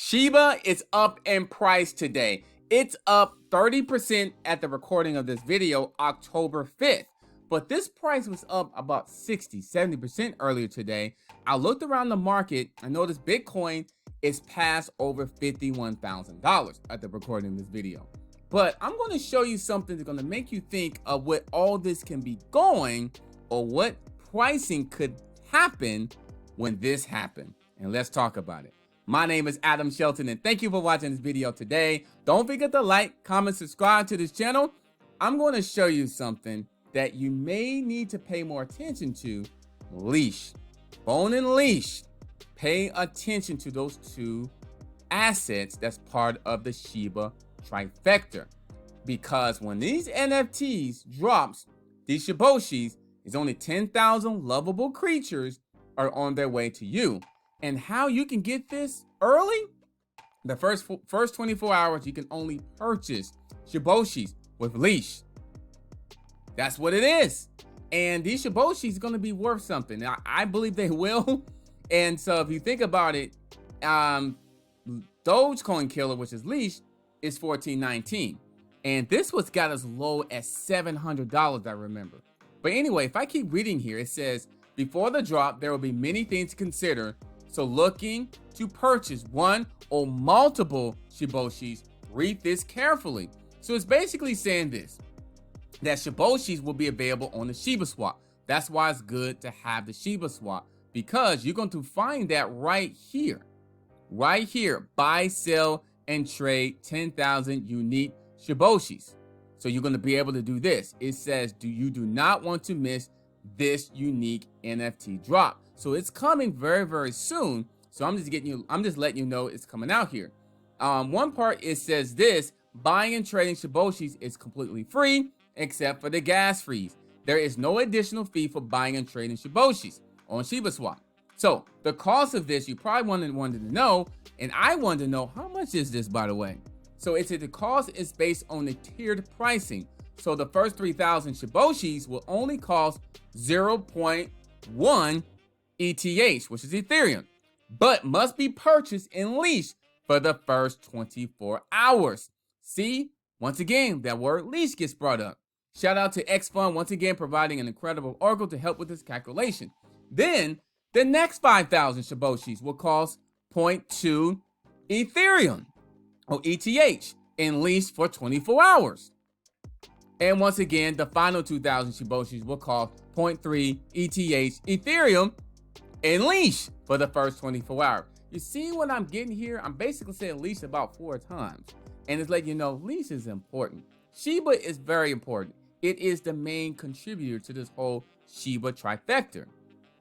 Shiba is up in price today. It's up 30% at the recording of this video, October 5th. But this price was up about 60, 70% earlier today. I looked around the market. I noticed Bitcoin is past over $51,000 at the recording of this video. But I'm going to show you something that's going to make you think of what all this can be going, or what pricing could happen when this happened. And let's talk about it. My name is Adam Shelton, and thank you for watching this video today. Don't forget to like, comment, subscribe to this channel. I'm going to show you something that you may need to pay more attention to. Leash. Bone and Leash. Pay attention to those two assets that's part of the Shiba trifecta. Because when these NFTs drops, these Shiboshis, is only 10,000 lovable creatures are on their way to you. And how you can get this early? The first 24 hours, you can only purchase Shiboshis with Leash. That's what it is. And these Shiboshis are going to be worth something. Now, I believe they will. And so if you think about it, Dogecoin Killer, which is Leash, is $14.19. And this was got as low as $700, I remember. But anyway, if I keep reading here, it says, before the drop, there will be many things to consider. So looking to purchase one or multiple Shiboshis, read this carefully. So it's basically saying this, that Shiboshis will be available on the Shiba Swap. That's why it's good to have the Shiba Swap, because you're going to find that right here. Right here, buy, sell, and trade 10,000 unique Shiboshis. So you're going to be able to do this. It says, you do not want to miss this unique NFT drop. So it's coming very, very soon. So I'm just letting you know it's coming out here. One part, it says this: buying and trading Shiboshis is completely free, except for the gas fees. There is no additional fee for buying and trading Shiboshis on Shiba Swap. So the cost of this, you probably wanted to know, and I wanted to know, how much is this, by the way? So it's the cost is based on the tiered pricing. So the first 3,000 Shiboshis will only cost 0.1 ETH, which is Ethereum, but must be purchased in Leash for the first 24 hours. See, once again, that word Leash gets brought up. Shout out to XFund once again, providing an incredible oracle to help with this calculation. Then the next 5,000 Shiboshis will cost 0.2 Ethereum or ETH in Leash for 24 hours. And once again, the final 2,000 Shiboshis will cost 0.3 ETH Ethereum in Leash for the first 24 hours. You see what I'm getting here? I'm basically saying Leash about 4 times. And it's letting you know Leash is important. Shiba is very important. It is the main contributor to this whole Shiba trifecta.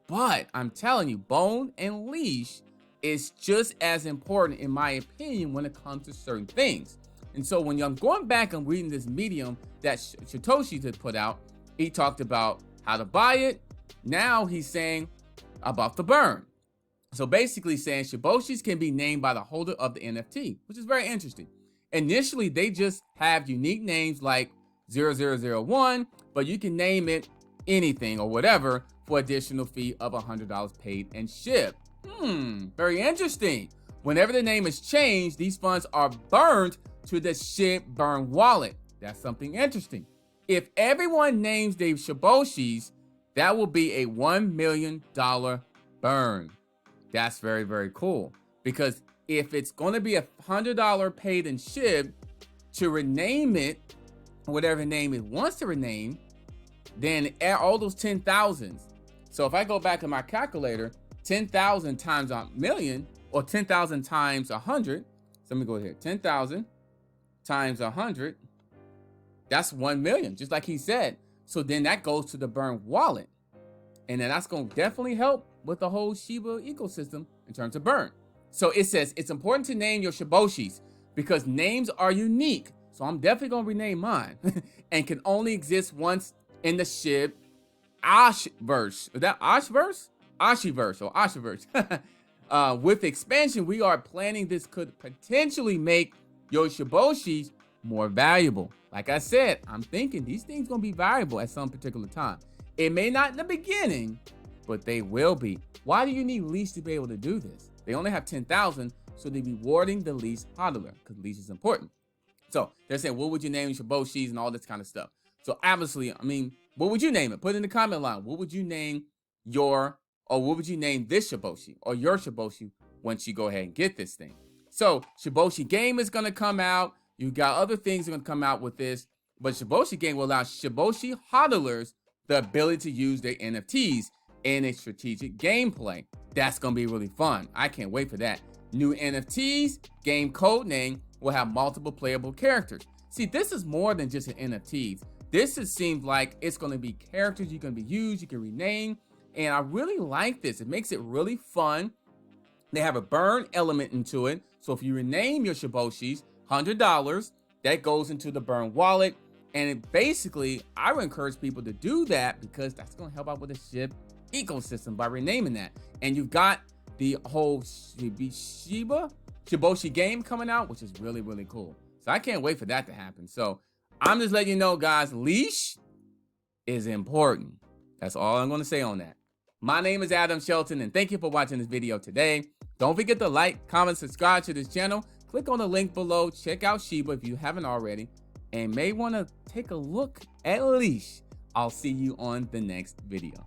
But I'm telling you, Bone and Leash is just as important, in my opinion, when it comes to certain things. And so when I'm going back and reading this medium that Satoshi had put out, he talked about how to buy it. Now he's saying about the burn. So basically saying Shiboshis can be named by the holder of the NFT, which is very interesting. Initially, they just have unique names like 0001, but you can name it anything or whatever for additional fee of $100 paid and shipped. Very interesting. Whenever the name is changed, these funds are burned to the SHIB burn wallet. That's something interesting. If everyone names their Shiboshis, that will be a $1 million burn. That's very, very cool. Because if it's going to be $100 paid in SHIB to rename it, whatever name it wants to rename, then all those 10,000s. So if I go back to my calculator, 10,000 times a million, or 10,000 times 100. So let me go here. 10,000 times 100. That's 1 million, just like he said. So then that goes to the burn wallet. And then that's going to definitely help with the whole Shiba ecosystem in terms of burn. So it says it's important to name your Shiboshis because names are unique. So I'm definitely going to rename mine and can only exist once in the SHIB Ashverse. Is that Ashverse? Ashiverse or Ashiverse. With expansion, we are planning this could potentially make your Shiboshis more valuable. Like I said, I'm thinking these things going to be valuable at some particular time. It may not in the beginning, but they will be. Why do you need Leash to be able to do this? They only have 10,000, So they're rewarding the leash hodler because leash is important. So they're saying, what would you name Shiboshis and all this kind of stuff? So obviously, I mean, what would you name it? Put it in the comment line. What would you name what would you name this Shiboshi or your Shiboshi once you go ahead and get this thing? So Shiboshi game is going to come out. You got other things that are going to come out with this. But Shiboshi game will allow Shiboshi hodlers the ability to use their NFTs in a strategic gameplay. That's going to be really fun. I can't wait for that. New NFTs, game code name, will have multiple playable characters. See, this is more than just an NFTs. Seems like it's going to be characters you can be used, you can rename, and I really like this. It makes it really fun. They have a burn element into it, so if you rename your Shiboshis, $100, that goes into the burn wallet, and it basically, I would encourage people to do that because that's going to help out with the SHIB ecosystem by renaming that. And you've got the whole Shiboshi game coming out, which is really, really cool. So I can't wait for that to happen. So I'm just letting you know, guys, leash is important. That's all I'm going to say on that. My name is Adam Shelton, and thank you for watching this video today. Don't forget to like, comment, subscribe to this channel. Click on the link below. Check out Shiba if you haven't already, and may want to take a look at leash. I'll see you on the next video.